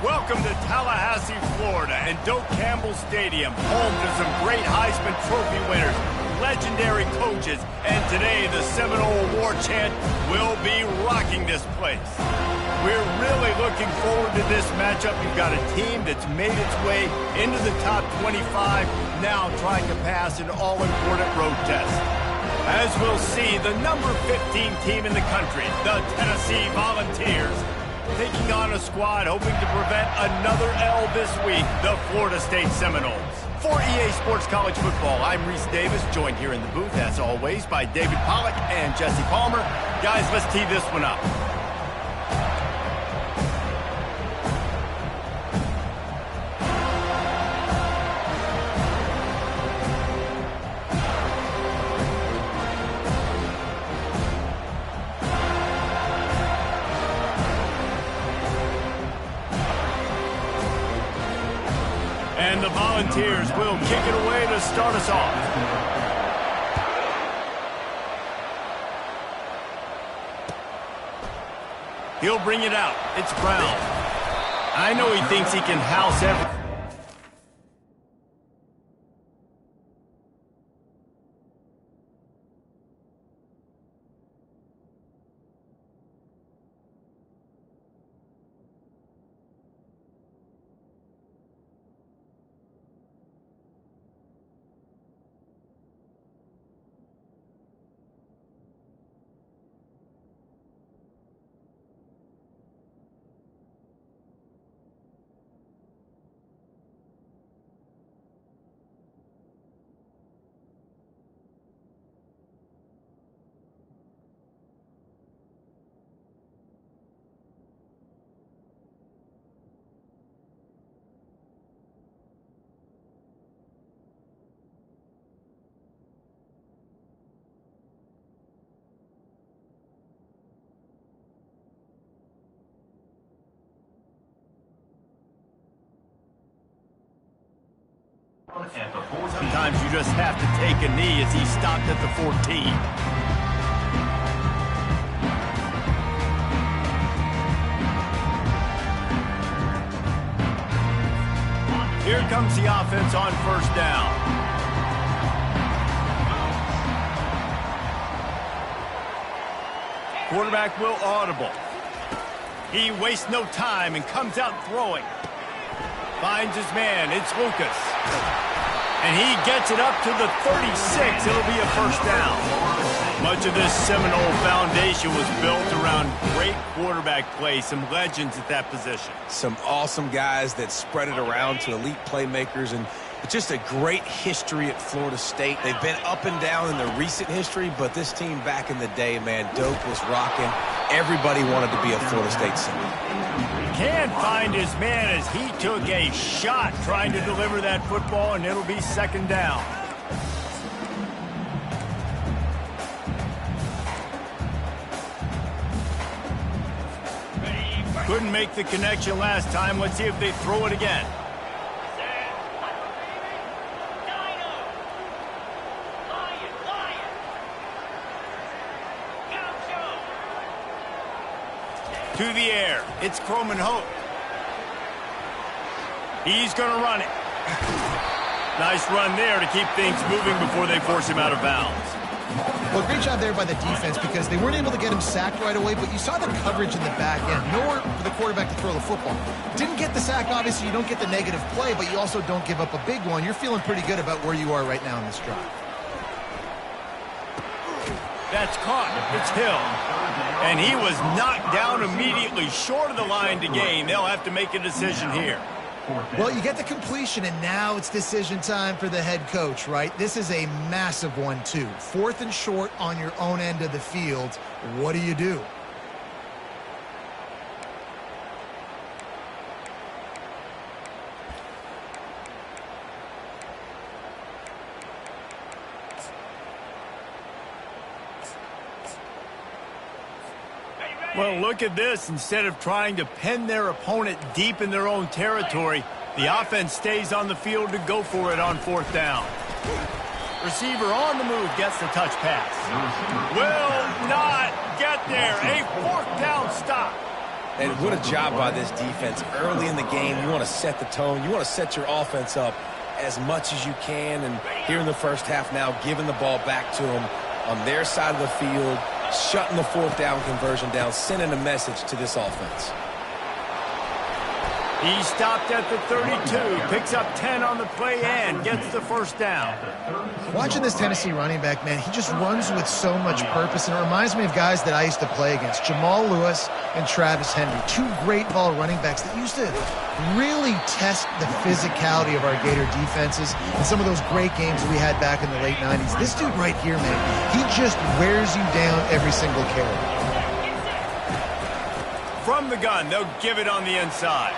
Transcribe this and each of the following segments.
Welcome to Tallahassee, Florida, and Doak Campbell Stadium, home to some great Heisman Trophy winners, legendary coaches, and today the Seminole Award chant will be rocking this place. We're really looking forward to this matchup. You've got a team that's made its way into the top 25, now trying to pass an all-important road test. As we'll see, the number 15 team in the country, the Tennessee Volunteers, taking on a squad hoping to prevent another L this week, the Florida State Seminoles. For EA Sports College Football, I'm Reese Davis, joined here in the booth, as always, by David Pollack and Jesse Palmer. Guys, let's tee this one up. And the Volunteers will kick it away to start us off. He'll bring it out. It's Brown. I know he thinks he can house everything. Sometimes you just have to take a knee as he stopped at the 14. Here comes the offense on first down. Quarterback will audible. He wastes no time and comes out throwing. Finds his man. It's Lucas. And he gets it up to the 36. It'll be a first down. Much of this Seminole foundation was built around great quarterback play. Some legends at that position. Some awesome guys that spread it around to elite playmakers, and just a great history at Florida State. They've been up and down in the recent history, but this team back in the day, man, Doak was rocking. Everybody wanted to be a Florida State Seminole. Can't find his man as he took a shot trying to deliver that football, and it'll be second down. Couldn't make the connection last time. Let's see if they throw it again. To the air. It's Croman Hope. He's going to run it. Nice run there to keep things moving before they force him out of bounds. Well, great job there by the defense because they weren't able to get him sacked right away, but you saw the coverage in the back end. Nowhere for the quarterback to throw the football. Didn't get the sack, obviously. You don't get the negative play, but you also don't give up a big one. You're feeling pretty good about where you are right now in this drive. That's caught. It's Hill. And he was knocked down immediately short of the line to gain. They'll have to make a decision here. Well, you get the completion, and now it's decision time for the head coach, right? This is a massive one, too. 4th and short on your own end of the field. What do you do? Well, look at this. Instead of trying to pin their opponent deep in their own territory, the offense stays on the field to go for it on 4th down. Receiver on the move gets the touch pass. Will not get there. A 4th down stop. And what a job by this defense. Early in the game, you want to set the tone. You want to set your offense up as much as you can. And here in the first half now, giving the ball back to them on their side of the field, shutting the 4th down conversion down, sending a message to this offense. He stopped at the 32, picks up 10 on the play and gets the first down. Watching this Tennessee running back, man, he just runs with so much purpose, and it reminds me of guys that I used to play against, Jamal Lewis and Travis Henry, 2 great ball running backs that used to really test the physicality of our Gator defenses and some of those great games we had back in the late 90s. This dude right here, man, he just wears you down every single carry. From the gun, they'll give it on the inside.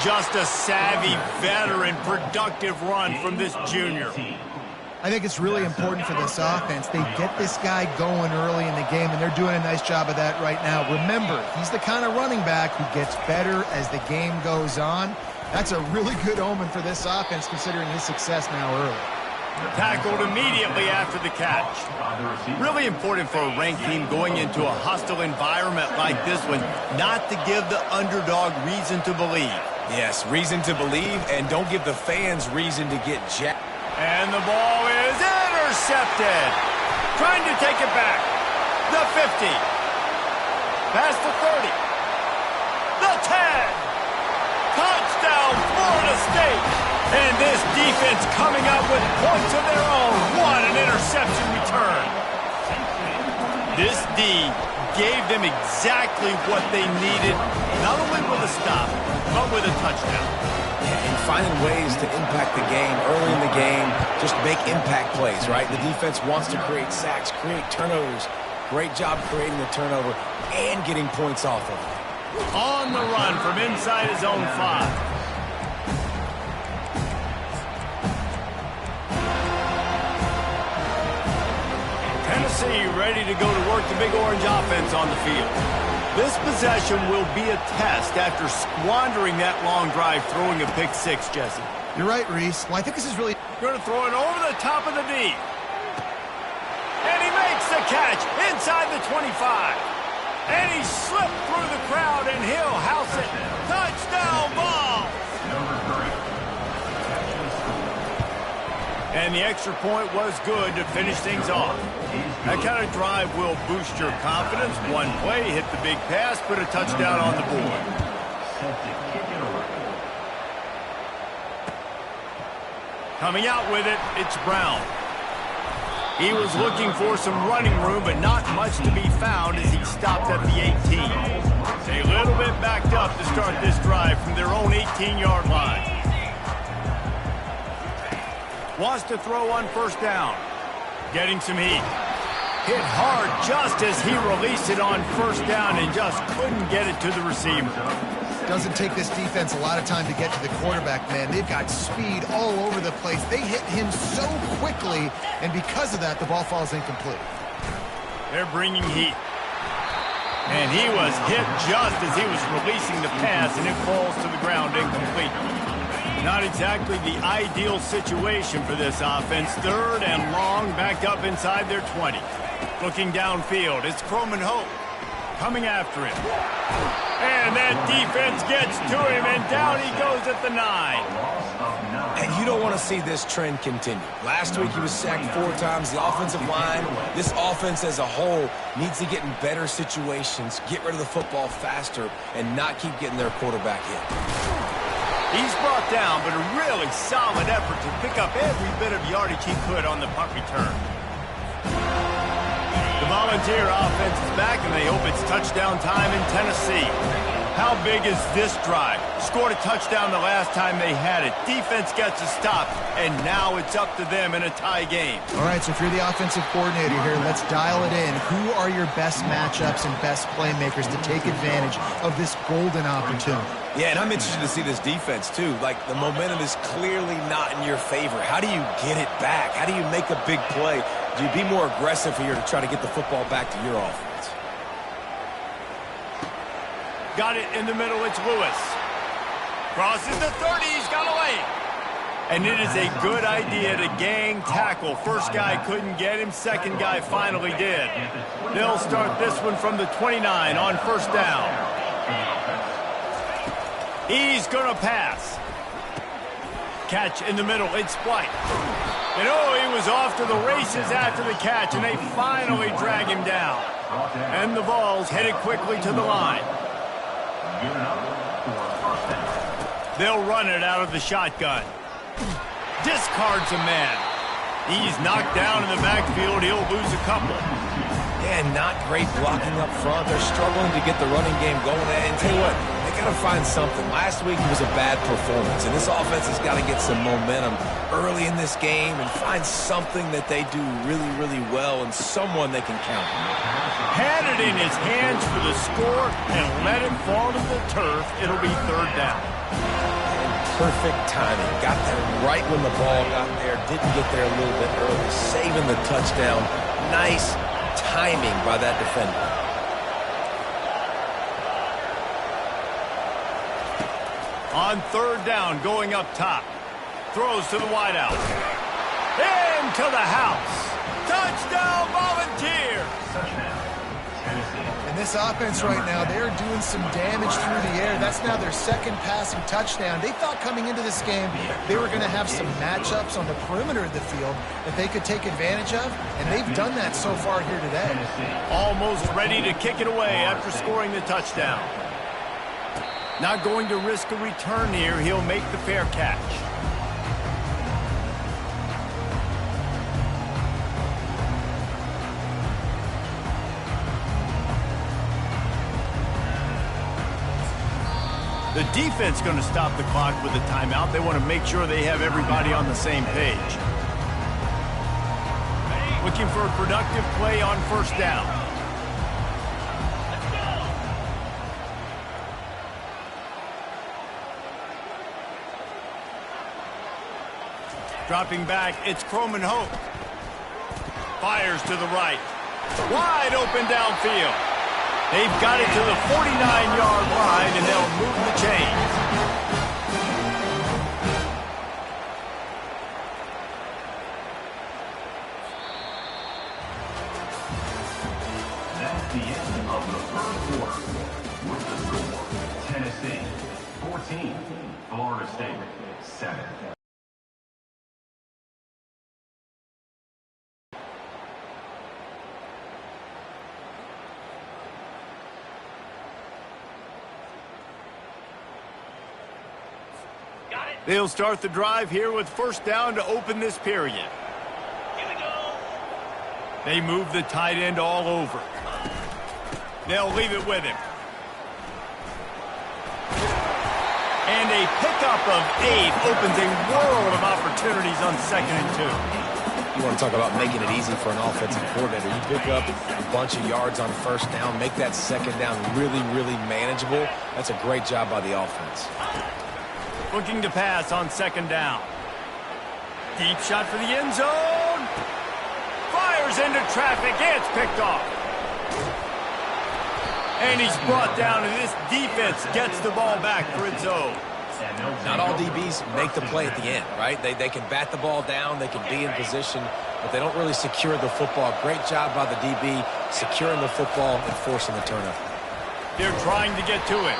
Just a savvy, veteran, productive run from this junior. I think it's really important for this offense. They get this guy going early in the game, and they're doing a nice job of that right now. Remember, he's the kind of running back who gets better as the game goes on. That's a really good omen for this offense, considering his success now early. Tackled immediately after the catch. Really important for a ranked team going into a hostile environment like this one, not to give the underdog reason to believe. Yes, reason to believe, and don't give the fans reason to get jacked. And the ball is intercepted. Trying to take it back. The 50. Past the 30. The 10. Touchdown, Florida State. And this defense coming up with points of their own. What an interception return. This D gave them exactly what they needed, not only with a stop, but with a touchdown. And finding ways to impact the game early in the game, just make impact plays, right? The defense wants to create sacks, create turnovers. Great job creating the turnover and getting points off of it. On the run from inside his own 5. Tennessee ready to go to work the Big Orange offense on the field. This possession will be a test after squandering that long drive throwing a pick 6, Jesse. You're right, Reese. Well, I think this is really... Going to throw it over the top of the D. And he makes the catch inside the 25. And he slipped through the crowd, and he'll house it. Touchdown ball! And the extra point was good to finish things off. That kind of drive will boost your confidence. One play, hit the big pass, put a touchdown on the board. Coming out with it, it's Brown. He was looking for some running room, but not much to be found as he stopped at the 18. A little bit backed up to start this drive from their own 18-yard line. Wants to throw on first down. Getting some heat. Hit hard just as he released it on first down and just couldn't get it to the receiver. Doesn't take this defense a lot of time to get to the quarterback, man. They've got speed all over the place. They hit him so quickly, and because of that, the ball falls incomplete. They're bringing heat. And he was hit just as he was releasing the pass, and it falls to the ground incomplete. Not exactly the ideal situation for this offense. Third and long, backed up inside their 20. Looking downfield, it's Croman Hope coming after him. And that defense gets to him, and down he goes at the 9. And you don't want to see this trend continue. Last week he was sacked 4 times. The offensive line, this offense as a whole, needs to get in better situations, get rid of the football faster, and not keep getting their quarterback hit. He's brought down, but a really solid effort to pick up every bit of yardage he could on the punt return. The Volunteer offense is back, and they hope it's touchdown time in Tennessee. How big is this drive? Scored a touchdown the last time they had it. Defense gets a stop, and now it's up to them in a tie game. All right, so if you're the offensive coordinator here, let's dial it in. Who are your best matchups and best playmakers to take advantage of this golden opportunity? Yeah, and I'm interested to see this defense, too. Like, the momentum is clearly not in your favor. How do you get it back? How do you make a big play? Do you be more aggressive here to try to get the football back to your offense? Got it in the middle, it's Lewis. Crosses the 30, he's got away. And it is a good idea to gang tackle. First guy couldn't get him, second guy finally did. They'll start this one from the 29 on first down. He's gonna pass. Catch in the middle, it's White. And oh, he was off to the races after the catch, and they finally drag him down. And the ball's headed quickly to the line. They'll run it out of the shotgun. Discards a man. He's knocked down in the backfield. He'll lose a couple. Yeah, not great blocking up front. They're struggling to get the running game going. And tell you what, they got to find something. Last week was a bad performance, and this offense has got to get some momentum early in this game and find something that they do really, really well and someone they can count on. Had it in his hands for the score and let it fall to the turf. It'll be third down. Perfect timing. Got that right when the ball got there. Didn't get there a little bit early. Saving the touchdown. Nice timing by that defender. On third down, going up top. Throws to the wideout. Into the house. Touchdown, Volunteers. And this offense right now, they're doing some damage through the air. That's now their second passing touchdown. They thought coming into this game they were going to have some matchups on the perimeter of the field that they could take advantage of, and they've done that so far here today. Almost ready to kick it away after scoring the touchdown. Not going to risk a return here. He'll make the fair catch. The defense going to stop the clock with a timeout. They want to make sure they have everybody on the same page. Looking for a productive play on first down. Dropping back, it's Croman Hope. Fires to the right. Wide open downfield. They've got it to the 49-yard line, and they'll move the chains. They'll start the drive here with first down to open this period. They move the tight end all over. They'll leave it with him. And a pickup of 8 opens a world of opportunities on 2nd and 2. You want to talk about making it easy for an offensive coordinator. You pick up a bunch of yards on first down, make that second down really, really manageable. That's a great job by the offense. Looking to pass on 2nd down. Deep shot for the end zone. Fires into traffic. It's picked off. And he's brought down, and this defense gets the ball back for its own. Not all DBs make the play at the end, right? They can bat the ball down, they can be in position, but they don't really secure the football. Great job by the DB securing the football and forcing the turnover. They're trying to get to it.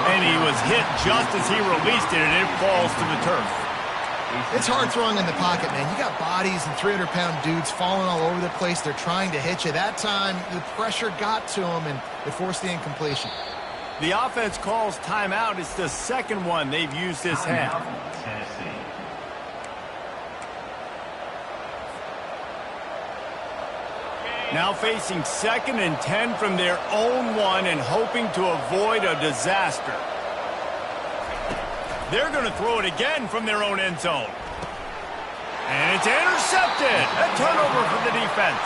And he was hit just as he released it, and it falls to the turf. It's hard throwing in the pocket, man. You got bodies and 300-pound dudes falling all over the place. They're trying to hit you. That time, the pressure got to him, and it forced the incompletion. The offense calls timeout. It's the second one they've used this half. Now facing 2nd and 10 from their own 1 and hoping to avoid a disaster. They're going to throw it again from their own end zone. And it's intercepted. A turnover for the defense.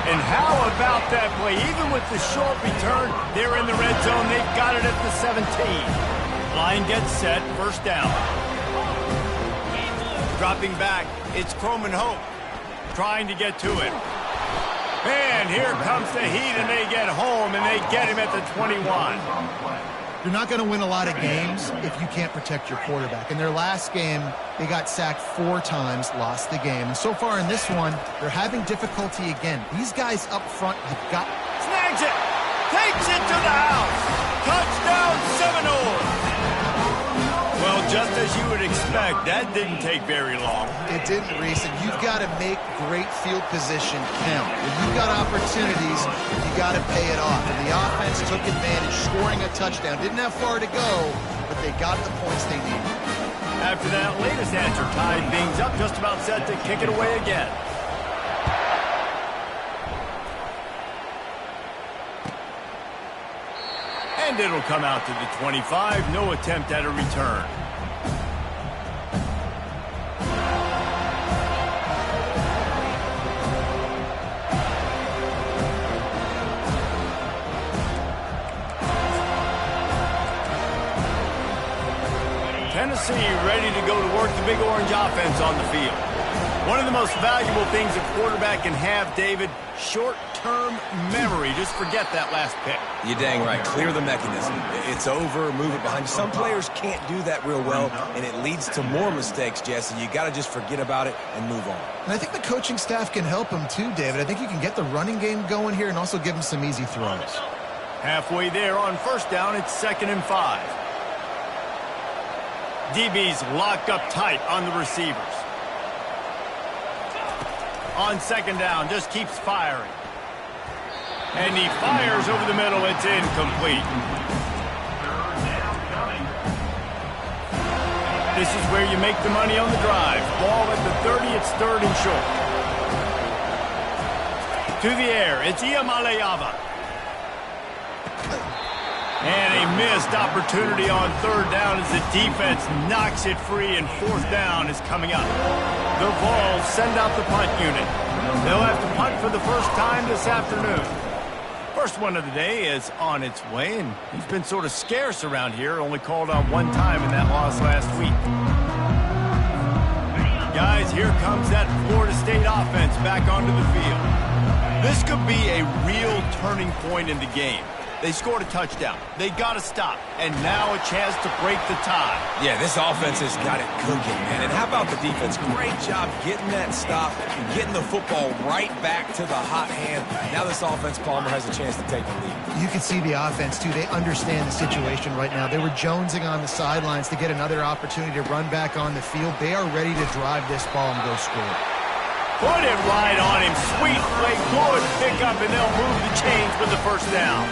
And how about that play? Even with the short return, they're in the red zone. They've got it at the 17. Line gets set. First down. Dropping back, it's Croman Hope trying to get to it. And here comes the heat, and they get home, and they get him at the 21. You're not going to win a lot of games if you can't protect your quarterback. In their last game, they got sacked 4 times, lost the game. And so far in this one, they're having difficulty again. These guys up front have got... Snags it! Takes it to the house! Touchdown Seminoles! Well, just as you would expect, that didn't take very long. It didn't, Reese, and you've got to make great field position count. When you've got opportunities, you got to pay it off. And the offense took advantage, scoring a touchdown. Didn't have far to go, but they got the points they needed. After that latest answer, tied things up, just about set to kick it away again. And it'll come out to the 25. No attempt at a return. Tennessee ready to go to work the Big Orange offense on the field. One of the most valuable things a quarterback can have, David, short-term memory. Just forget that last pick. You're dang right. Clear the mechanism. It's over, move it behind you. Some players can't do that real well, and it leads to more mistakes, Jesse. You got to just forget about it and move on. And I think the coaching staff can help him too, David. I think you can get the running game going here and also give him some easy throws. Halfway there on first down, it's 2nd and 5. DB's locked up tight on the receivers. On 2nd down, just keeps firing. And he fires over the middle. It's incomplete. This is where you make the money on the drive. Ball at the 30, it's 3rd and short. To the air, it's Iamaleava. And a missed opportunity on 3rd down as the defense knocks it free, and 4th down is coming up. The Vols send out the punt unit. They'll have to punt for the first time this afternoon. First one of the day is on its way, and he's been sort of scarce around here, only called on 1 time in that loss last week. Guys, here comes that Florida State offense back onto the field. This could be a real turning point in the game. They scored a touchdown. They got to stop. And now a chance to break the tie. Yeah, this offense has got it cooking, man. And how about the defense? Great job getting that stop and getting the football right back to the hot hand. Now this offense, Palmer, has a chance to take the lead. You can see the offense, too. They understand the situation right now. They were jonesing on the sidelines to get another opportunity to run back on the field. They are ready to drive this ball and go score. Put it right on him. Sweet play. Good pick up, and they'll move the chains with the first down.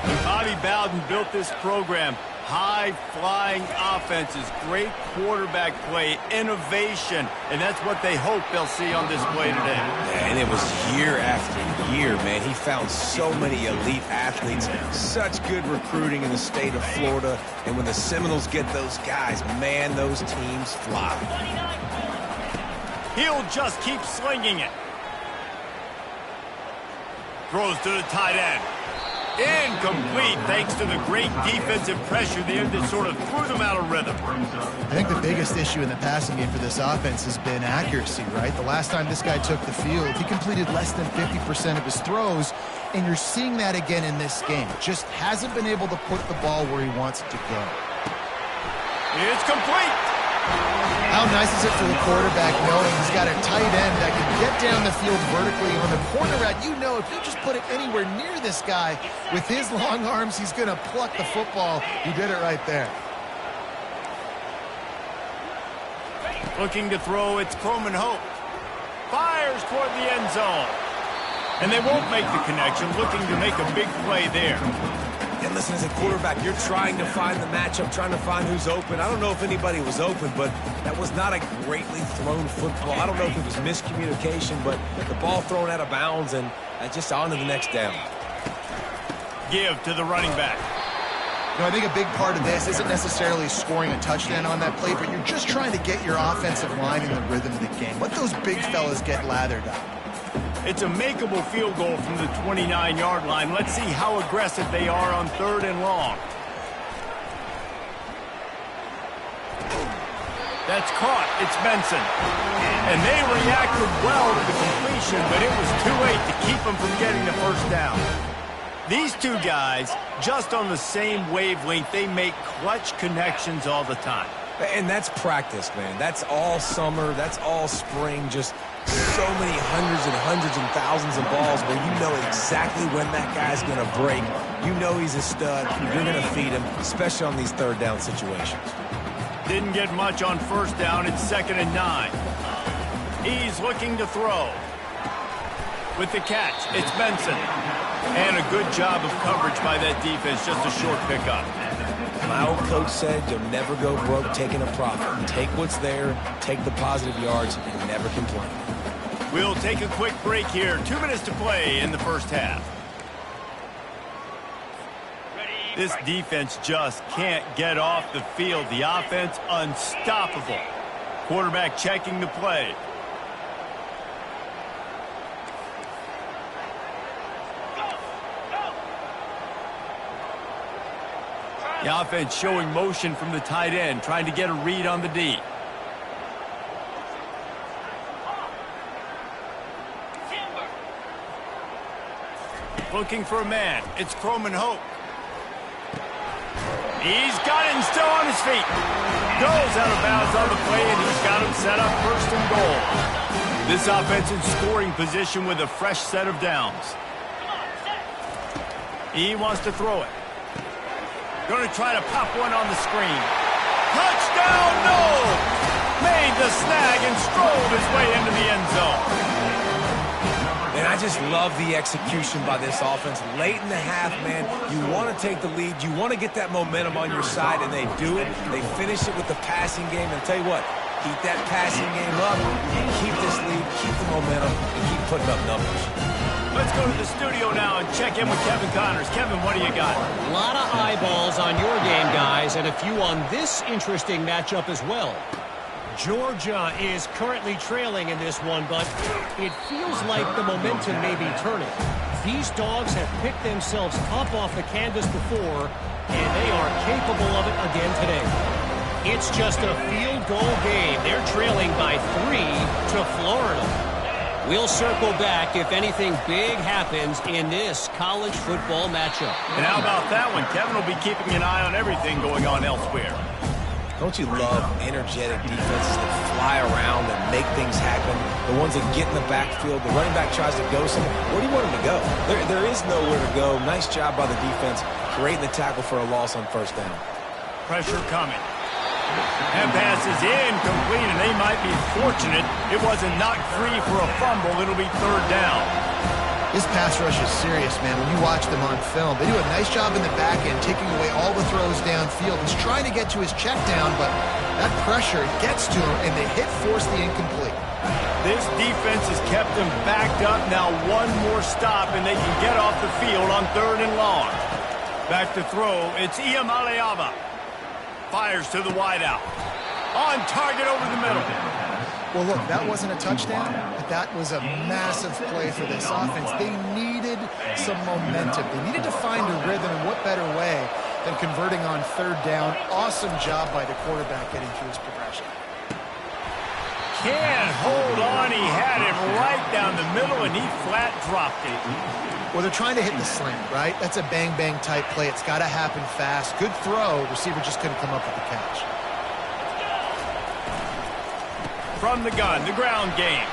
When Bobby Bowden built this program, high-flying offenses, great quarterback play, innovation, and that's what they hope they'll see on display today. And it was year after year, man. He found so many elite athletes, such good recruiting in the state of Florida, and when the Seminoles get those guys, man, those teams fly. He'll just keep slinging it. Throws to the tight end. Incomplete, thanks to the great defensive pressure there that sort of threw them out of rhythm. I think the biggest issue in the passing game for this offense has been accuracy, right? The last time this guy took the field, he completed less than 50% of his throws, and you're seeing that again in this game. Just hasn't been able to put the ball where he wants it to go. It's complete. How nice is it for the quarterback knowing he's got a tight end that can get down the field vertically on the corner route? You know, if you just put it anywhere near this guy with his long arms, he's going to pluck the football. He did it right there. Looking to throw, it's Croman Hope. Fires toward the end zone. And they won't make the connection, looking to make a big play there. And listen, as a quarterback, you're trying to find the matchup, trying to find who's open. I don't know if anybody was open, but that was not a greatly thrown football. I don't know if it was miscommunication, but the ball thrown out of bounds and just on to the next down. Give to the running back. You know, I think a big part of this isn't necessarily scoring a touchdown on that play, but you're just trying to get your offensive line in the rhythm of the game. Let those big fellas get lathered up. It's a makeable field goal from the 29-yard line. Let's see how aggressive they are on 3rd and long. That's caught. It's Benson. And they reacted well to the completion, but it was too late to keep them from getting the first down. These two guys, just on the same wavelength, they make clutch connections all the time. And that's practice, man. That's all summer. That's all spring. Just so many hundreds and thousands of balls where you know exactly when that guy's going to break. You know he's a stud. You're going to feed him, especially on these 3rd down situations. Didn't get much on 1st down. It's 2nd and 9. He's looking to throw. With the catch, it's Benson. And a good job of coverage by that defense. Just a short pickup. My old coach said you'll never go broke taking a profit. Take what's there, take the positive yards, and never complain. We'll take a quick break here. 2 minutes to play in the first half. This defense just can't get off the field. The offense unstoppable. Quarterback checking the play. The offense showing motion from the tight end, trying to get a read on the D. Looking for a man. It's Croman Hope. He's got it and still on his feet. Goes out of bounds on the play, and he's got him set up 1st and goal. This offense in scoring position with a fresh set of downs. He wants to throw it. Going to try to pop one on the screen. Touchdown, no! Made the snag and strolled his way into the end zone. And I just love the execution by this offense. Late in the half, man, you want to take the lead. You want to get that momentum on your side, and they do it. They finish it with the passing game. And I'll tell you what, keep that passing game up, keep this lead, keep the momentum, and keep putting up numbers. Let's go to the studio now and check in with Kevin Connors. Kevin, what do you got? A lot of eyeballs on your game, guys, and a few on this interesting matchup as well. Georgia is currently trailing in this one, but it feels like the momentum may be turning. These dogs have picked themselves up off the canvas before, and they are capable of it again today. It's just a field goal game. They're trailing by 3 to Florida. We'll circle back if anything big happens in this college football matchup. And how about that one? Kevin will be keeping an eye on everything going on elsewhere. Don't you love energetic defenses that fly around and make things happen? The ones that get in the backfield, the running back tries to go somewhere. Where do you want him to go? There is nowhere to go. Nice job by the defense, creating the tackle for a loss on 1st down. Pressure coming. And pass is incomplete, and they might be fortunate it wasn't knocked free for a fumble. It'll be 3rd down. This pass rush is serious, man. When you watch them on film, they do a nice job in the back end, taking away all the throws downfield. He's trying to get to his check down, but that pressure gets to him, and they force the incomplete. This defense has kept them backed up. Now one more stop, and they can get off the field on 3rd and long. Back to throw. It's Iamaleava. Fires to the wideout. On target over the middle. Well, look, that wasn't a touchdown, but that was a massive play for this offense. They needed some momentum. They needed to find a rhythm, and what better way than converting on 3rd down. Awesome job by the quarterback getting through his progression. Can't hold on. He had it right down the middle, and he flat dropped it. Well, they're trying to hit the slant, right? That's a bang-bang type play. It's got to happen fast. Good throw. Receiver just couldn't come up with the catch. From the gun, the ground game.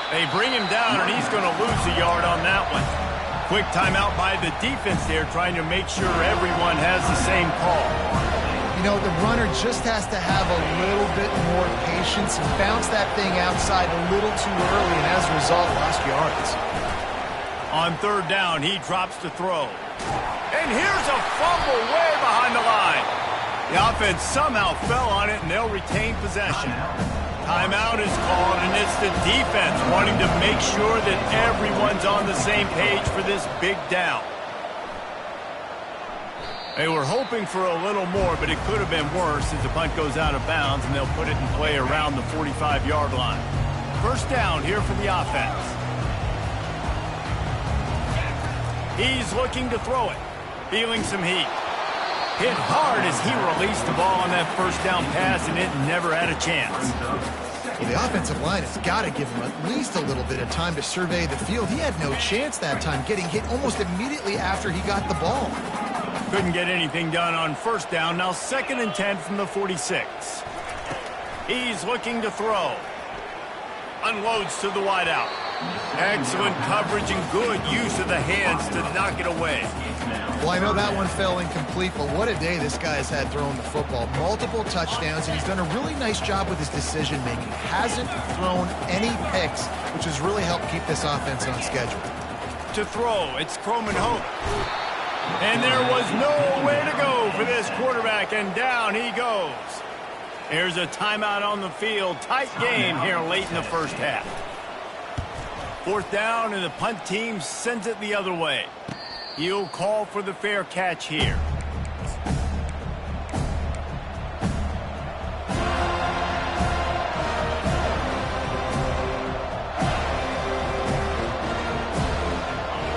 They bring him down, and he's going to lose a yard on that one. Quick timeout by the defense there, trying to make sure everyone has the same call. You know, the runner just has to have a little bit more patience and bounce that thing outside a little too early, and as a result, lost yards. On 3rd down, he drops to throw. And here's a fumble way behind the line. The offense somehow fell on it, and they'll retain possession. Timeout is called, and it's the defense wanting to make sure that everyone's on the same page for this big down. They were hoping for a little more, but it could have been worse as the punt goes out of bounds, and they'll put it in play around the 45-yard line. 1st down here for the offense. He's looking to throw it, feeling some heat. Hit hard as he released the ball on that 1st down pass, and it never had a chance. Well, the offensive line has got to give him at least a little bit of time to survey the field. He had no chance that time, getting hit almost immediately after he got the ball. Couldn't get anything done on 1st down. Now 2nd and 10 from the 46. He's looking to throw. Unloads to the wideout. Excellent coverage and good use of the hands to knock it away. Well, I know that one fell incomplete, but what a day this guy has had throwing the football. Multiple touchdowns, and he's done a really nice job with his decision-making. Hasn't thrown any picks, which has really helped keep this offense on schedule. To throw, it's Croman Hope. And there was nowhere to go for this quarterback, and down he goes. Here's a timeout on the field. Tight game here late in the 1st half. 4th down, and the punt team sends it the other way. He'll call for the fair catch here.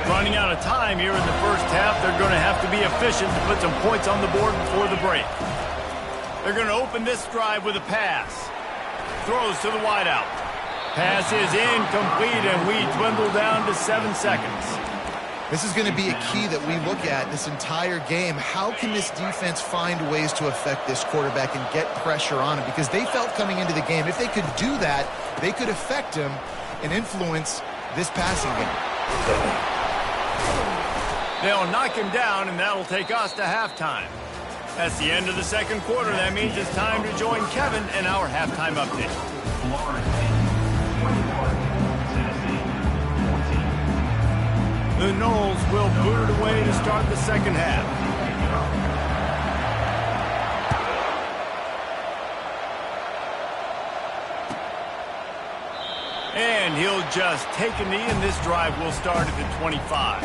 Running out of time here in the 1st half. They're going to have to be efficient to put some points on the board before the break. They're going to open this drive with a pass. Throws to the wideout. Pass is incomplete, and we dwindle down to 7 seconds. This is going to be a key that we look at this entire game. How can this defense find ways to affect this quarterback and get pressure on him? Because they felt coming into the game, if they could do that, they could affect him and influence this passing game. They'll knock him down, and that'll take us to halftime. That's the end of the 2nd quarter. That means it's time to join Kevin in our halftime update. The Noles will boot it away to start the 2nd half. And he'll just take a knee, and this drive will start at the 25.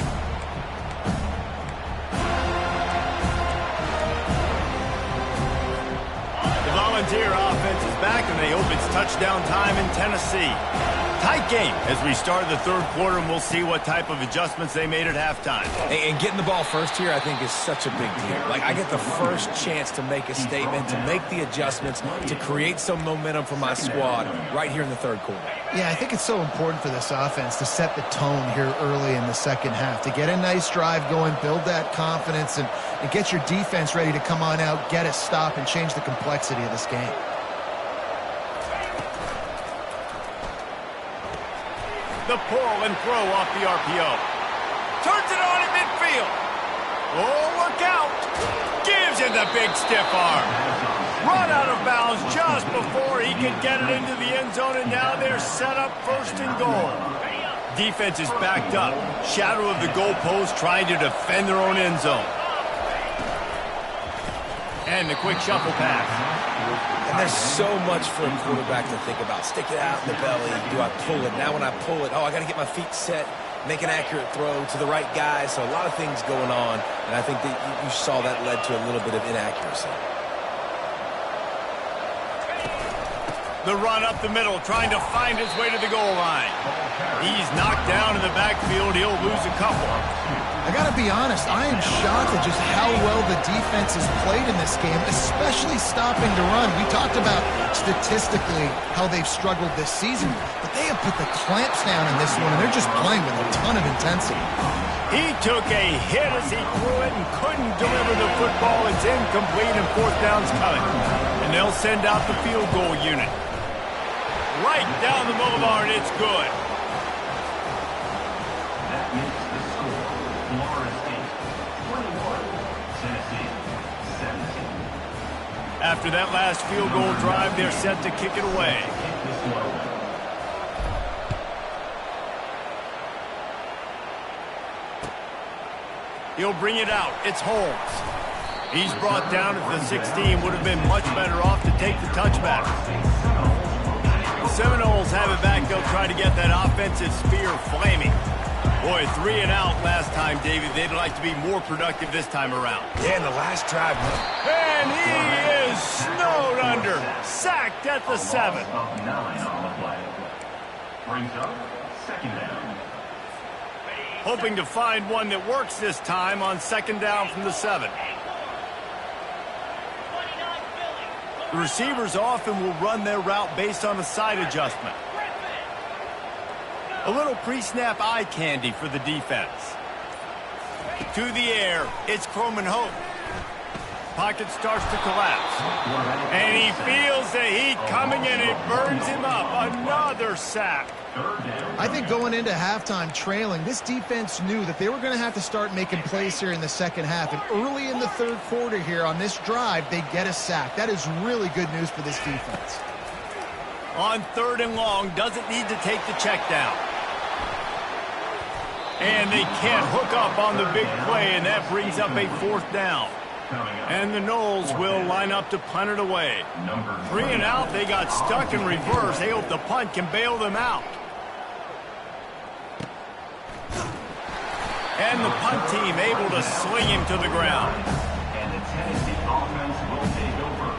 The Volunteer offense is back, and they hope it's touchdown time in Tennessee. Tight game as we start the 3rd quarter, and we'll see what type of adjustments they made at halftime. And getting the ball first here, I think, is such a big deal. Like, I get the first chance to make a statement, to make the adjustments, to create some momentum for my squad right here in the 3rd quarter. Yeah, I think it's so important for this offense to set the tone here early in the 2nd half, to get a nice drive going, build that confidence, and get your defense ready to come on out, get a stop, and change the complexity of this game. The pull and throw off the RPO. Turns it on at midfield. Oh, look out. Gives him the big stiff arm. Run out of bounds just before he could get it into the end zone, and now they're set up 1st and goal. Defense is backed up. Shadow of the goalpost trying to defend their own end zone. And the quick shuffle pass. And there's so much for a quarterback to think about. Stick it out in the belly. Do I pull it? Now when I pull it, I got to get my feet set, make an accurate throw to the right guy. So a lot of things going on, and I think that you saw that led to a little bit of inaccuracy. The run up the middle, trying to find his way to the goal line. He's knocked down in the backfield. He'll lose a couple. I got to be honest, I am shocked at just how well the defense has played in this game, especially stopping the run. We talked about statistically how they've struggled this season, but they have put the clamps down in this one, and they're just playing with a ton of intensity. He took a hit as he threw it and couldn't deliver the football. It's incomplete and fourth down's coming. And they'll send out the field goal unit. Right down the boulevard, it's good. That makes the score Florida State 21, Tennessee 17. After that last field goal drive, they're set to kick it away. He'll bring it out. It's Holmes. He's brought down at the 16. Would have been much better off to take the touchback. The Seminoles have it back. They'll try to get that offensive spear flaming. Boy, 3 and out last time, David. They'd like to be more productive this time around. Yeah, in the last drive. And he is snowed under. Sacked at the 7. 9 on the play. Brings up second down. Hoping to find one that works this time on second down from the 7. The receivers often will run their route based on a side adjustment. A little pre-snap eye candy for the defense. To the air, it's Croman Hope. Pocket starts to collapse. And he feels the heat coming and it burns him up. Another sack. I think going into halftime trailing, this defense knew that they were going to have to start making plays here in the second half. And early in the third quarter here on this drive, they get a sack. That is really good news for this defense. On 3rd and long, doesn't need to take the check down. And they can't hook up on the big play, and that brings up a 4th down. And the Noles will line up to punt it away. 3 and out, they got stuck in reverse. They hope the punt can bail them out. And the punt team able to sling him to the ground. And the Tennessee offense will take over.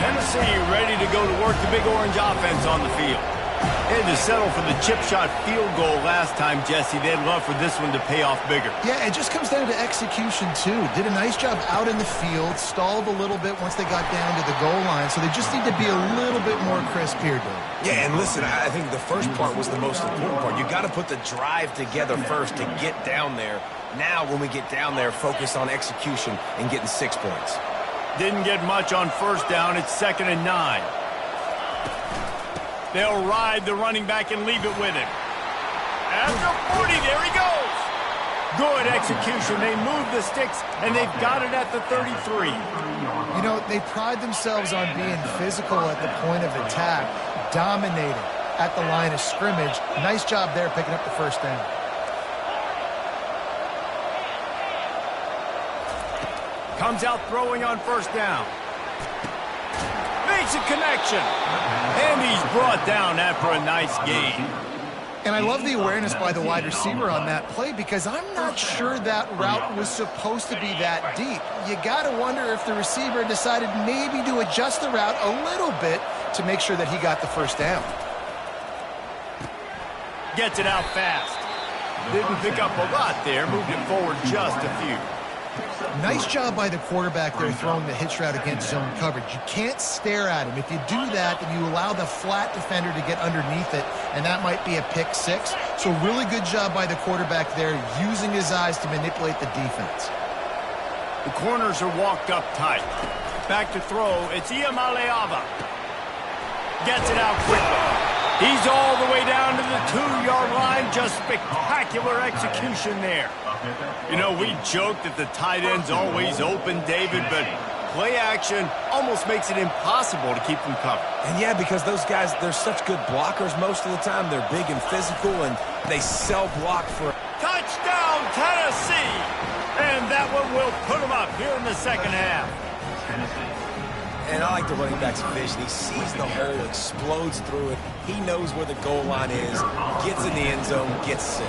Tennessee ready to go to work the Big Orange offense on the field. They had to settle for the chip shot field goal last time, Jesse. They'd love for this one to pay off bigger. Yeah, it just comes down to execution, too. Did a nice job out in the field, stalled a little bit once they got down to the goal line, so they just need to be a little bit more crisp here, Dave. Yeah, and listen, I think the first part was the most important part. You got to put the drive together first to get down there. Now, when we get down there, focus on execution and getting 6 points. Didn't get much on first down. It's 2nd and 9. They'll ride the running back and leave it with him. After 40, there he goes. Good execution. They move the sticks, and they've got it at the 33. You know, they pride themselves on being physical at the point of attack, dominating at the line of scrimmage. Nice job there picking up the first down. Comes out throwing on first down. Makes a connection. And he's brought down after a nice gain. And I love the awareness by the wide receiver on that play because I'm not sure that route was supposed to be that deep. You got to wonder if the receiver decided maybe to adjust the route a little bit to make sure that he got the first down. Gets it out fast. Didn't pick up a lot there. Moved it forward just a few. Nice job by the quarterback there throwing the hitch route against zone coverage. You can't stare at him. If you do that, then you allow the flat defender to get underneath it, and that might be a pick 6. So really good job by the quarterback there, using his eyes to manipulate the defense. The corners are walked up tight. Back to throw. It's Iamaleava. Gets it out quickly. He's all the way down to the 2-yard line. Just spectacular execution there. You know, we joked that the tight end's always open, David, but play action almost makes it impossible to keep them covered. And yeah, because those guys, they're such good blockers most of the time. They're big and physical, and they sell block for... Touchdown, Tennessee! And that one will put them up here in the second half. And I like the running back's vision. He sees the hole, explodes through it. He knows where the goal line is, gets in the end zone, gets 6.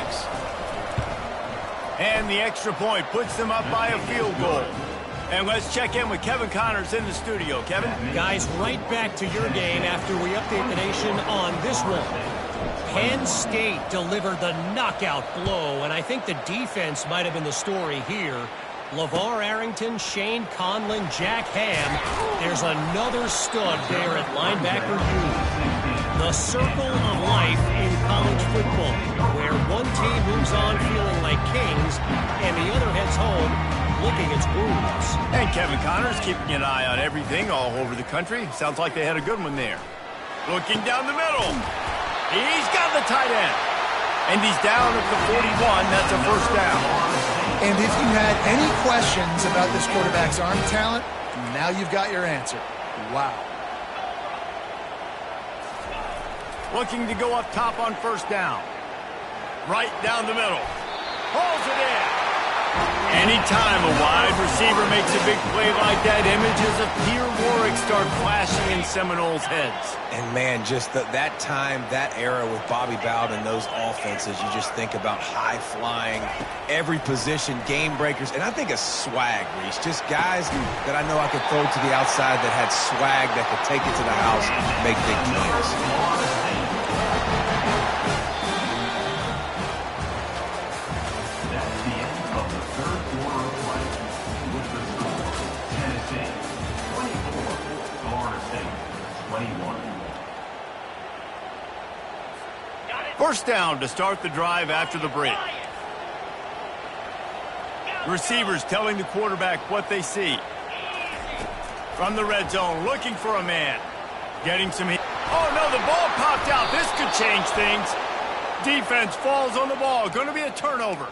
And the extra point puts them up by a field goal. And let's check in with Kevin Connors in the studio. Kevin? Guys, right back to your game after we update the nation on this one. Penn State delivered the knockout blow, and I think the defense might have been the story here. LeVar Arrington, Shane Conlon, Jack Ham. There's another stud there at linebacker U. The circle of life in college football, where one team moves on feeling like kings, and the other heads home licking its wounds. And Kevin Connors keeping an eye on everything all over the country. Sounds like they had a good one there. Looking down the middle. He's got the tight end. And he's down at the 41. That's a first down. And if you had any questions about this quarterback's arm talent, now you've got your answer. Wow. Looking to go up top on first down. Right down the middle. Pulls it in. Anytime a wide receiver makes a big play like that, images of Peter Warwick start flashing in Seminoles' heads. And man, just that time, that era with Bobby Bowden and those offenses, you just think about high-flying, every position, game breakers, and I think a swag, Reese. Just guys that I know I could throw to the outside that had swag that could take it to the house, make big plays. First down to start the drive after the break. Receivers telling the quarterback what they see. From the red zone, looking for a man. Getting some hit. Oh, no, the ball popped out. This could change things. Defense falls on the ball. Going to be a turnover.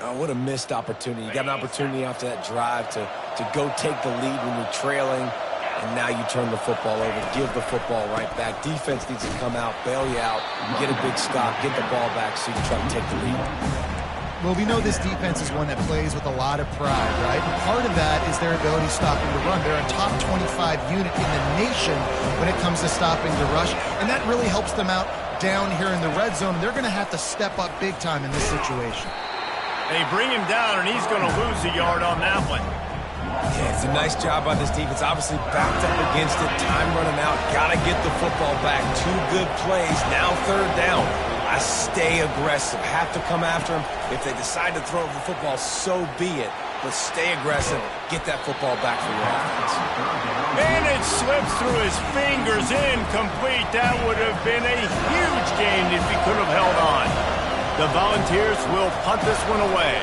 Oh, what a missed opportunity. You got an opportunity after that drive to go take the lead when you're trailing. And now you turn the football over, give the football right back. Defense needs to come out, bail you out, get a big stop, get the ball back so you can try to take the lead. Well, we know this defense is one that plays with a lot of pride, right? And part of that is their ability stopping the run. They're a top 25 unit in the nation when it comes to stopping the rush, and that really helps them out down here in the red zone. They're going to have to step up big time in this situation. They bring him down, and he's going to lose a yard on that one. Yeah, it's a nice job by this defense. Obviously backed up against it. Time running out. Got to get the football back. 2 good plays. Now third down. I stay aggressive. Have to come after him. If they decide to throw the football, so be it. But stay aggressive. Get that football back for your offense. And it slips through his fingers. Incomplete. That would have been a huge gain if he could have held on. The Volunteers will punt this one away.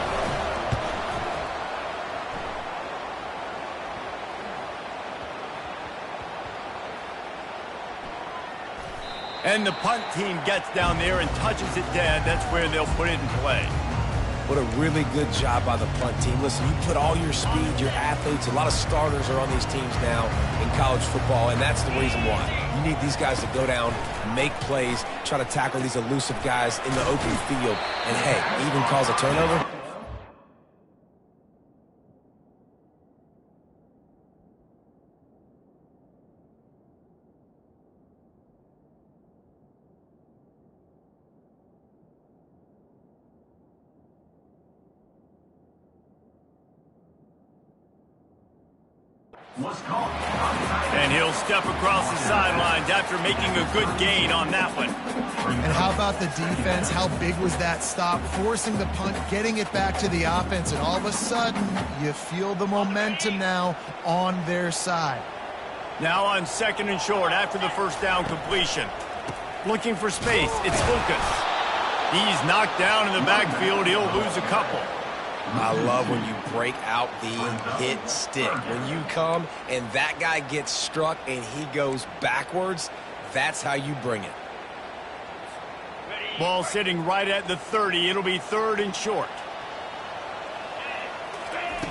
And the punt team gets down there and touches it dead. That's where they'll put it in play. What a really good job by the punt team. Listen, you put all your speed, your athletes, a lot of starters are on these teams now in college football, and that's the reason why. You need these guys to go down, make plays, try to tackle these elusive guys in the open field, and hey, even cause a turnover. And he'll step across the sidelines after making a good gain on that one. And how about the defense? How big was that stop? Forcing the punt, getting it back to the offense, and all of a sudden, you feel the momentum now on their side. Now on second and short after the first down completion. Looking for space. It's Lucas. He's knocked down in the backfield. He'll lose a couple. I love when you break out the hit stick. When you come and that guy gets struck and he goes backwards, that's how you bring it. Ball sitting right at the 30. It'll be third and short.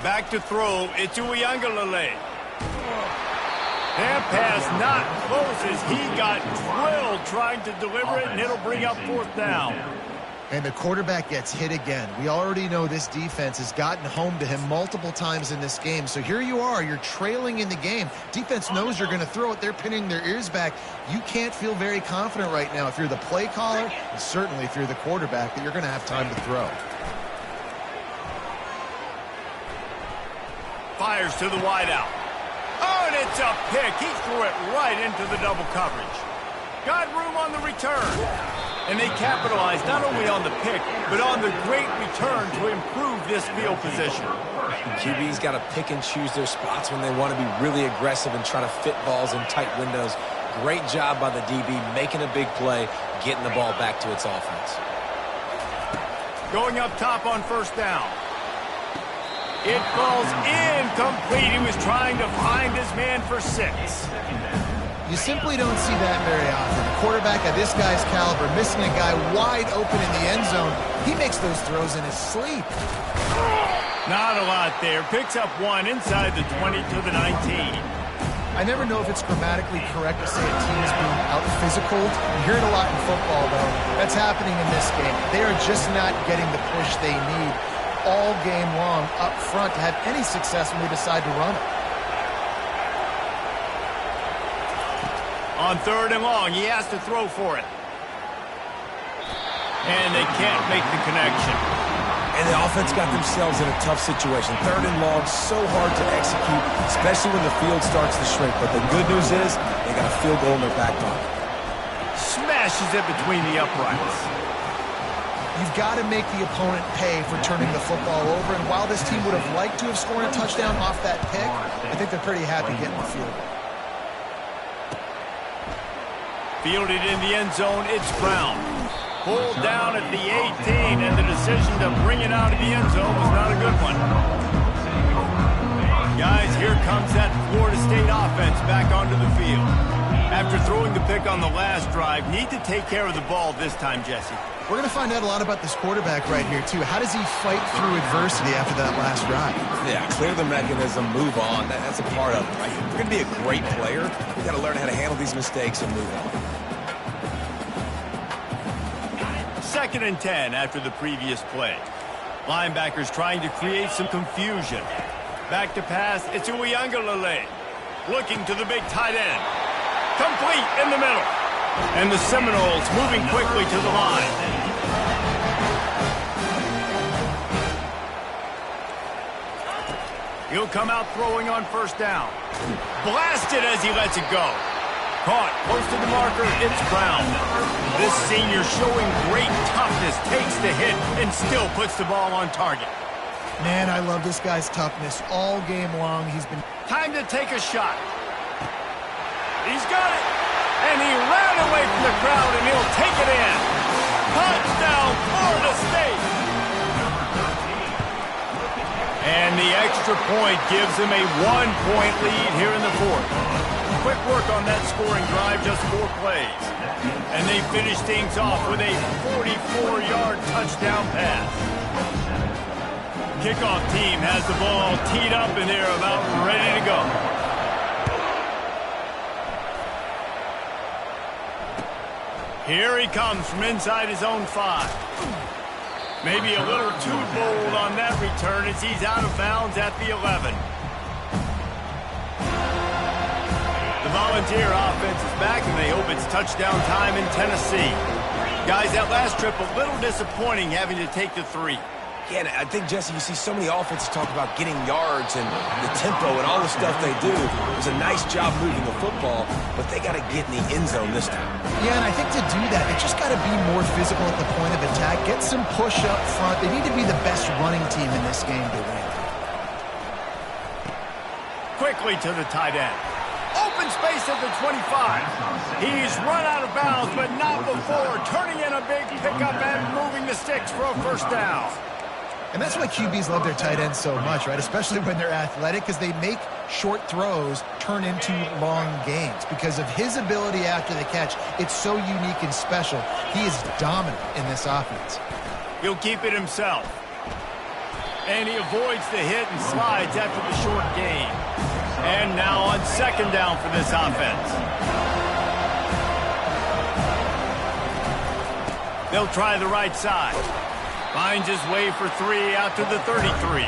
Back to throw. It's Uiagalelei. That pass not close as he got drilled trying to deliver it, and it'll bring up 4th down. And the quarterback gets hit again. We already know this defense has gotten home to him multiple times in this game. So here you are, you're trailing in the game. Defense knows you're going to throw it. They're pinning their ears back. You can't feel very confident right now if you're the play caller, and certainly if you're the quarterback, that you're going to have time to throw. Fires to the wideout. Oh, and it's a pick. He threw it right into the double coverage. Got room on the return. And they capitalized not only on the pick, but on the great return to improve this field position. QB's got to pick and choose their spots when they want to be really aggressive and try to fit balls in tight windows. Great job by the DB making a big play, getting the ball back to its offense. Going up top on 1st down. It falls incomplete. He was trying to find his man for 6. You simply don't see that very often. A quarterback of this guy's caliber missing a guy wide open in the end zone. He makes those throws in his sleep. Not a lot there. Picks up 1 inside the 20 to the 19. I never know if it's grammatically correct to say a team is being out-physical. You hear it a lot in football, though. That's happening in this game. They are just not getting the push they need all game long up front to have any success when they decide to run it. On 3rd and long, he has to throw for it. And they can't make the connection. And the offense got themselves in a tough situation. 3rd and long, so hard to execute, especially when the field starts to shrink. But the good news is they got a field goal in their back pocket. Smashes it between the uprights. You've got to make the opponent pay for turning the football over. And while this team would have liked to have scored a touchdown off that pick, I think they're pretty happy getting the field goal. Fielded in the end zone, it's Brown. Pulled down at the 18, and the decision to bring it out of the end zone was not a good one. Guys, here comes that Florida State offense back onto the field. After throwing the pick on the last drive, need to take care of the ball this time, Jesse. We're going to find out a lot about this quarterback right here, too. How does he fight through adversity after that last drive? Yeah, clear the mechanism, move on. That's a part of it, right? If you're going to be a great player, you got to learn how to handle these mistakes and move on. 2nd and 10 after the previous play. Linebackers trying to create some confusion. Back to pass, it's Uiagalelei. Looking to the big tight end. Complete in the middle. And the Seminoles moving quickly to the line. He'll come out throwing on 1st down. Blasted as he lets it go. Caught close to the marker, it's Brown. This senior showing great toughness, takes the hit, and still puts the ball on target. Man, I love this guy's toughness all game long. He's been... Time to take a shot. He's got it. And he ran away from the crowd, and he'll take it in. Touchdown, Florida State. And the extra point gives him a 1-point lead here in the 4th. Quick work on that scoring drive, just 4 plays. And they finish things off with a 44-yard touchdown pass. Kickoff team has the ball teed up, and they're about ready to go. Here he comes from inside his own 5. Maybe a little too bold on that return as he's out of bounds at the 11. The Volunteer offense is back, and they hope it's touchdown time in Tennessee. Guys, that last trip a little disappointing having to take the 3. Yeah, and I think, Jesse, you see so many offenses talk about getting yards and the tempo and all the stuff they do. It was a nice job moving the football, but they got to get in the end zone this time. Yeah, and I think to do that, they just got to be more physical at the point of attack, get some push up front. They need to be the best running team in this game to win. Quickly to the tight end. Open space at the 25. He's run out of bounds, but not before turning in a big pickup and moving the sticks for a 1st down. And that's why QBs love their tight ends so much, right? Especially when they're athletic, because they make short throws turn into long gains. Because of his ability after the catch, it's so unique and special. He is dominant in this offense. He'll keep it himself. And he avoids the hit and slides after the short gain. And now on second down for this offense. They'll try the right side. Finds his way for 3 out to the 33.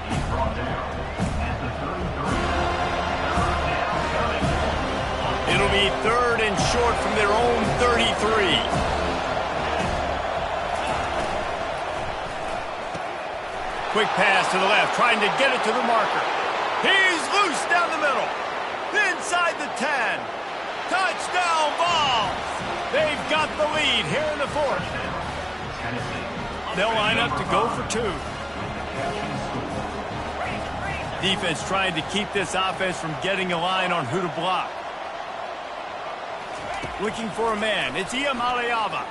He's brought down at the 33. It'll be 3rd and short from their own 33. Quick pass to the left, trying to get it to the marker. He's loose down the middle. Inside the 10. Touchdown Vols! They've got the lead here in the 4th. They'll line up to go for 2. Defense trying to keep this offense from getting a line on who to block. Looking for a man. It's Iamaleava.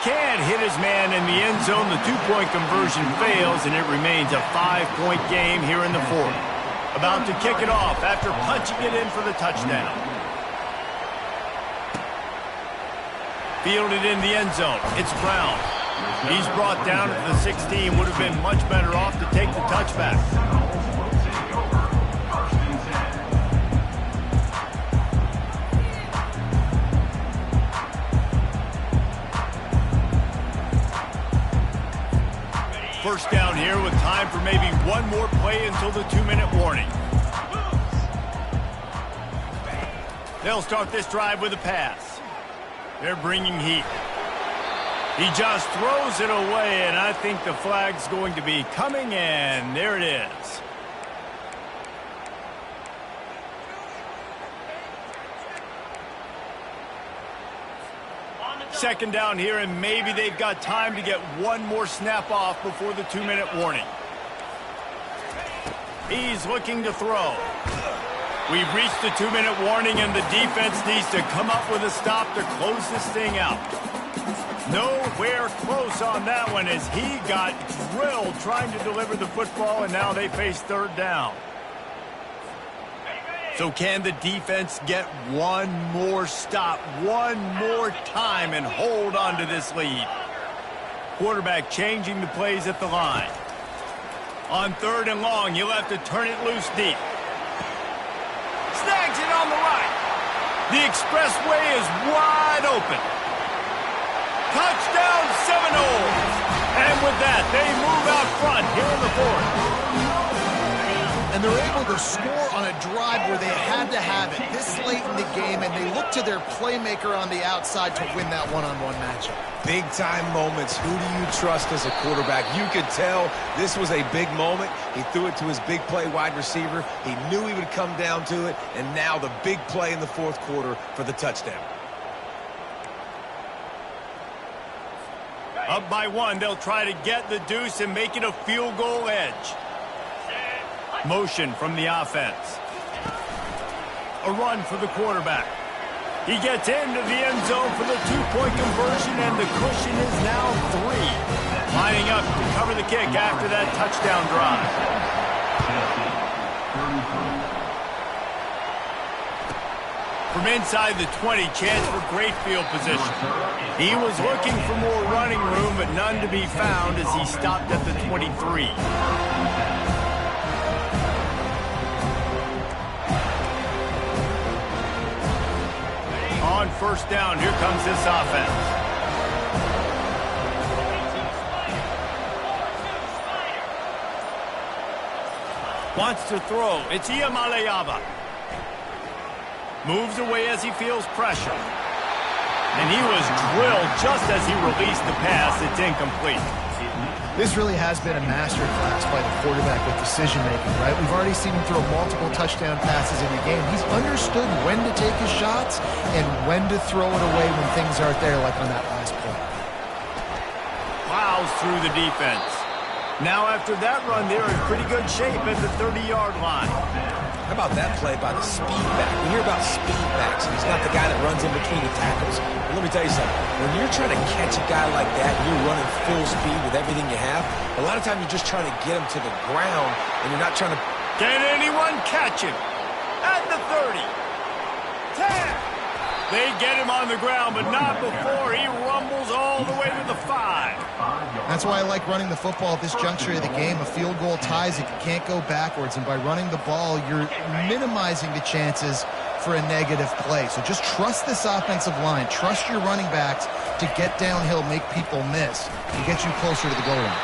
Can't hit his man in the end zone. The 2-point conversion fails, and it remains a 5-point game here in the 4th. About to kick it off after punching it in for the touchdown. Fielded in the end zone. It's Brown. He's brought down at the 16. Would have been much better off to take the touchback. First down here with time for maybe one more play until the 2-minute warning. They'll start this drive with a pass. They're bringing heat. He just throws it away, and I think the flag's going to be coming in. There it is. Second down here, and maybe they've got time to get one more snap off before the 2-minute warning. He's looking to throw. We've reached the 2-minute warning, and the defense needs to come up with a stop to close this thing out. Nowhere close on that one as he got drilled trying to deliver the football, and now they face 3rd down. So can the defense get one more stop, one more time, and hold on to this lead? Quarterback changing the plays at the line. On 3rd and long, you'll have to turn it loose deep. Snags it on the right. The expressway is wide open. Touchdown Seminoles! And with that, they move out front here in the 4th. And they're able to score on a drive where they had to have it this late in the game, and they look to their playmaker on the outside to win that one-on-one matchup. Big-time moments. Who do you trust as a quarterback? You could tell this was a big moment. He threw it to his big play wide receiver. He knew he would come down to it, and now the big play in the 4th quarter for the touchdown. Up by 1, they'll try to get the deuce and make it a field goal edge. Motion from the offense. A run for the quarterback. He gets into the end zone for the 2-point conversion, and the cushion is now 3. Lining up to cover the kick after that touchdown drive. From inside the 20, chance for great field position. He was looking for more running room, but none to be found as he stopped at the 23. On 1st down, here comes this offense. Wants to throw. It's Iamaleava. Moves away as he feels pressure. And he was drilled just as he released the pass. It's incomplete. This really has been a masterclass by the quarterback with decision-making, right? We've already seen him throw multiple touchdown passes in the game. He's understood when to take his shots and when to throw it away when things aren't there, like on that last play. Plows through the defense. Now after that run, they're in pretty good shape at the 30-yard line. How about that play by the speed back? We hear about speed backs, and he's not the guy that runs in between the tackles. But let me tell you something. When you're trying to catch a guy like that, and you're running full speed with everything you have, a lot of times you're just trying to get him to the ground, and you're not trying to... Can anyone catch him? At the 30. 10. They get him on the ground, but not before he rumbles all the way to the 5. That's why I like running the football at this juncture of the game. A field goal ties it. You can't go backwards. And by running the ball, you're minimizing the chances for a negative play. So just trust this offensive line. Trust your running backs to get downhill, make people miss, and get you closer to the goal line.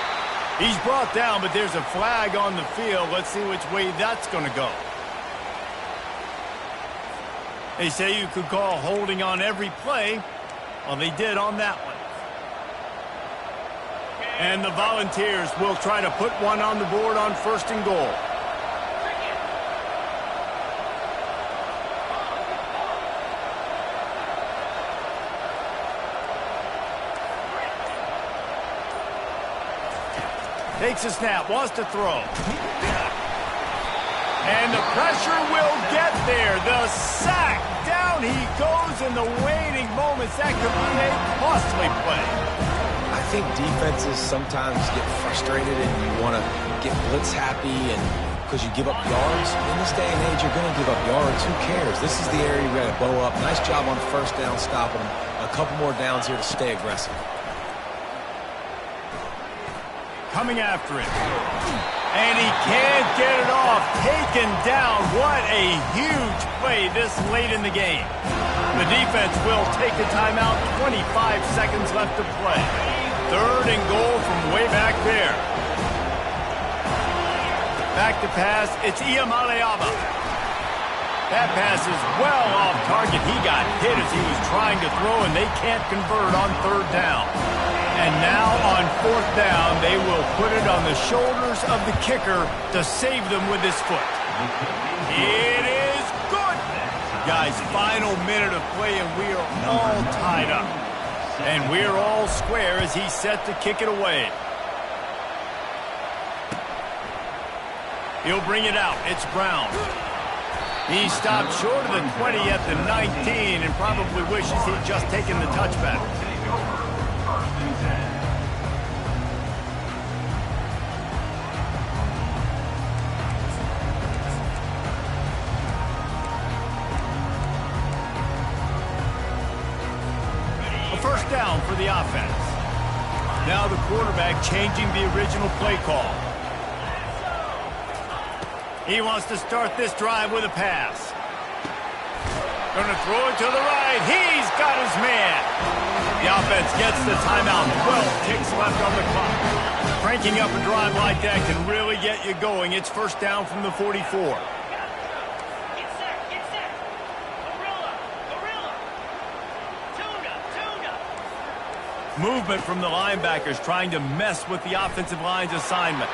He's brought down, but there's a flag on the field. Let's see which way that's going to go. They say you could call holding on every play. Well, they did on that one. And the Volunteers will try to put one on the board on 1st and goal. Takes a snap, wants to throw. And the pressure will get there. The sack. Down he goes in the waiting moments. That could be a costly play. I think defenses sometimes get frustrated and you want to get blitz happy and because you give up yards. In this day and age, you're going to give up yards. Who cares? This is the area you got to bow up. Nice job on 1st down, stopping them. A couple more downs here to stay aggressive. Coming after it. And he can't get it off. Taken down. What a huge play this late in the game. The defense will take a timeout. 25 seconds left to play. 3rd and goal from way back there. Back to pass. It's Iamaleava. That pass is well off target. He got hit as he was trying to throw, and they can't convert on 3rd down. And now on 4th down, they will put it on the shoulders of the kicker to save them with his foot. It is good. Guys, final minute of play, and we are all tied up. And we're all square as he's set to kick it away. He'll bring it out. It's Brown. He stopped short of the 20 at the 19 and probably wishes he'd just taken the touchback. First down for the offense. Now the quarterback changing the original play call. He wants to start this drive with a pass. Going to throw it to the right. He's got his man. The offense gets the timeout. 12 ticks left on the clock. Cranking up a drive like that can really get you going. It's 1st down from the 44. Movement from the linebackers trying to mess with the offensive line's assignments.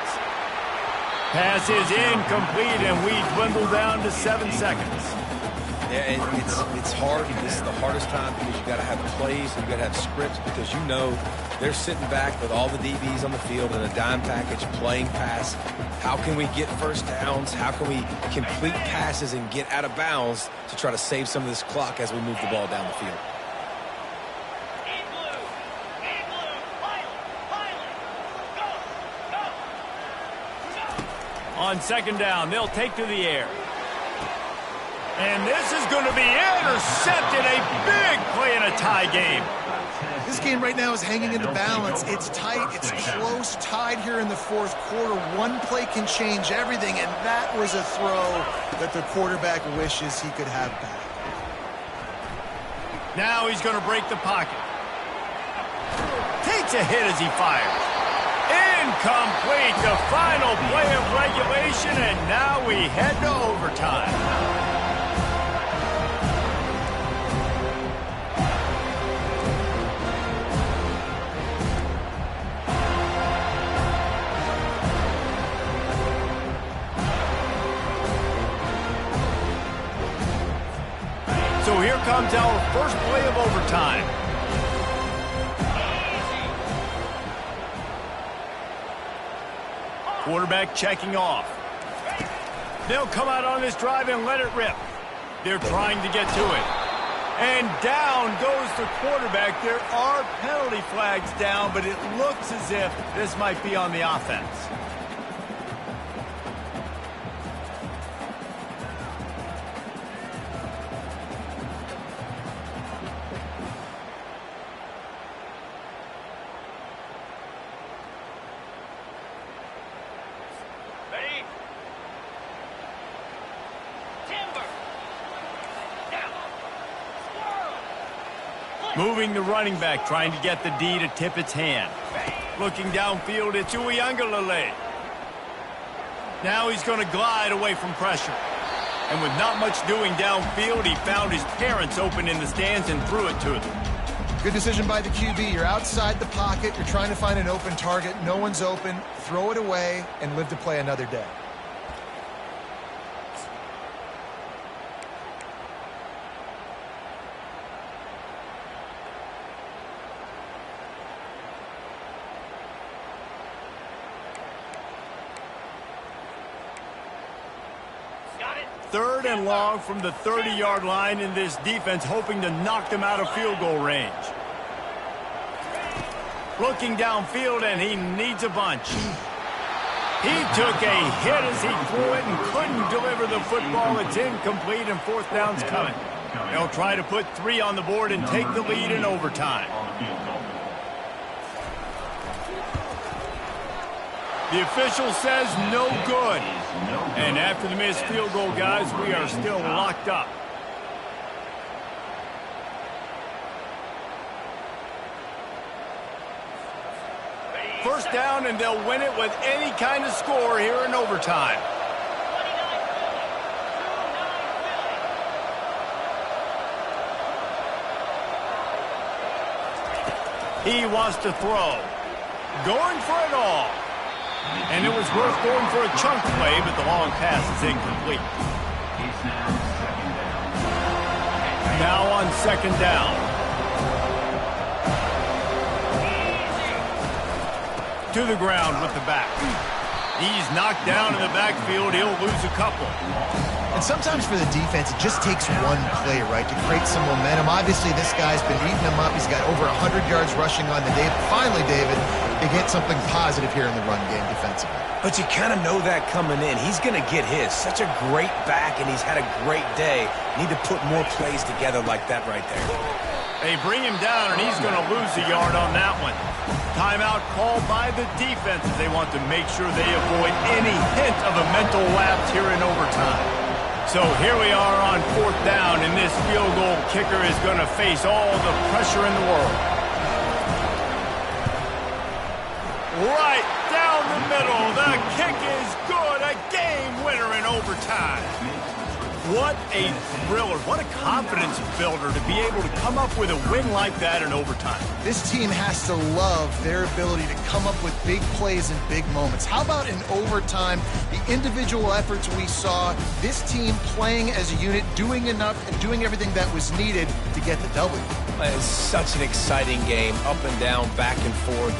Pass is incomplete, and we dwindle down to 7 seconds. Yeah, it's hard. This is the hardest time because you got to have plays and you got to have scripts because you know they're sitting back with all the DBs on the field in a dime package playing pass. How can we get 1st downs? How can we complete passes and get out of bounds to try to save some of this clock as we move the ball down the field? On 2nd down, they'll take to the air. And this is going to be intercepted. A big play in a tie game. This game right now is hanging in the balance. It's tight. It's close, tied here in the 4th quarter. One play can change everything, and that was a throw that the quarterback wishes he could have back. Now he's going to break the pocket. Takes a hit as he fires. Incomplete, the final play of regulation, and now we head to overtime. So here comes our first play of overtime. Quarterback checking off. They'll come out on this drive and let it rip. They're trying to get to it. And down goes the quarterback. There are penalty flags down, but it looks as if this might be on the offense. Moving the running back, trying to get the D to tip its hand. Looking downfield, it's Uiagalelei. Now he's going to glide away from pressure. And with not much doing downfield, he found his parents open in the stands and threw it to them. Good decision by the QB. You're outside the pocket. You're trying to find an open target. No one's open. Throw it away and live to play another day. Third and long from the 30-yard line in this defense, hoping to knock them out of field goal range. Looking downfield, and he needs a bunch. He took a hit as he threw it and couldn't deliver the football. It's incomplete, and fourth down's coming. They'll try to put 3 on the board and take the lead in overtime. The official says no good. And after the missed field goal, guys, we are still locked up. First down, and they'll win it with any kind of score here in overtime. He wants to throw. Going for it all. And it was worth going for a chunk play, but the long pass is incomplete. Now on second down. To the ground with the back. He's knocked down in the backfield. He'll lose a couple. And sometimes for the defense, it just takes one play, right, to create some momentum. Obviously, this guy's been eating them up. He's got over 100 yards rushing on the day. Finally, David, they get something positive here in the run game defensively. But you kind of know that coming in. He's going to get his. Such a great back, and he's had a great day. Need to put more plays together like that right there. They bring him down, and he's going to lose a yard on that one. Timeout called by the defense as they want to make sure they avoid any hint of a mental lapse here in overtime. So here we are on fourth down, and this field goal kicker is going to face all the pressure in the world. Right down the middle. The kick is good. A game winner in overtime. What a thriller. What a confidence builder to be able to come up with a win like that in overtime. This team has to love their ability to come up with big plays in big moments. How about in overtime, the individual efforts we saw, this team playing as a unit, doing enough and doing everything that was needed to get the W. It's such an exciting game, up and down, back and forth.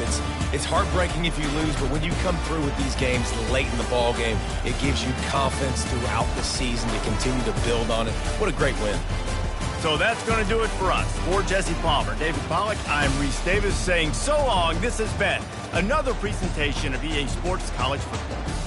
It's heartbreaking if you lose, but when you come through with these games late in the ball game, it gives you confidence throughout the season to continue to build on it. What a great win. So that's going to do it for us. For Jesse Palmer, David Pollack, I'm Reese Davis saying so long. This has been another presentation of EA Sports College Football.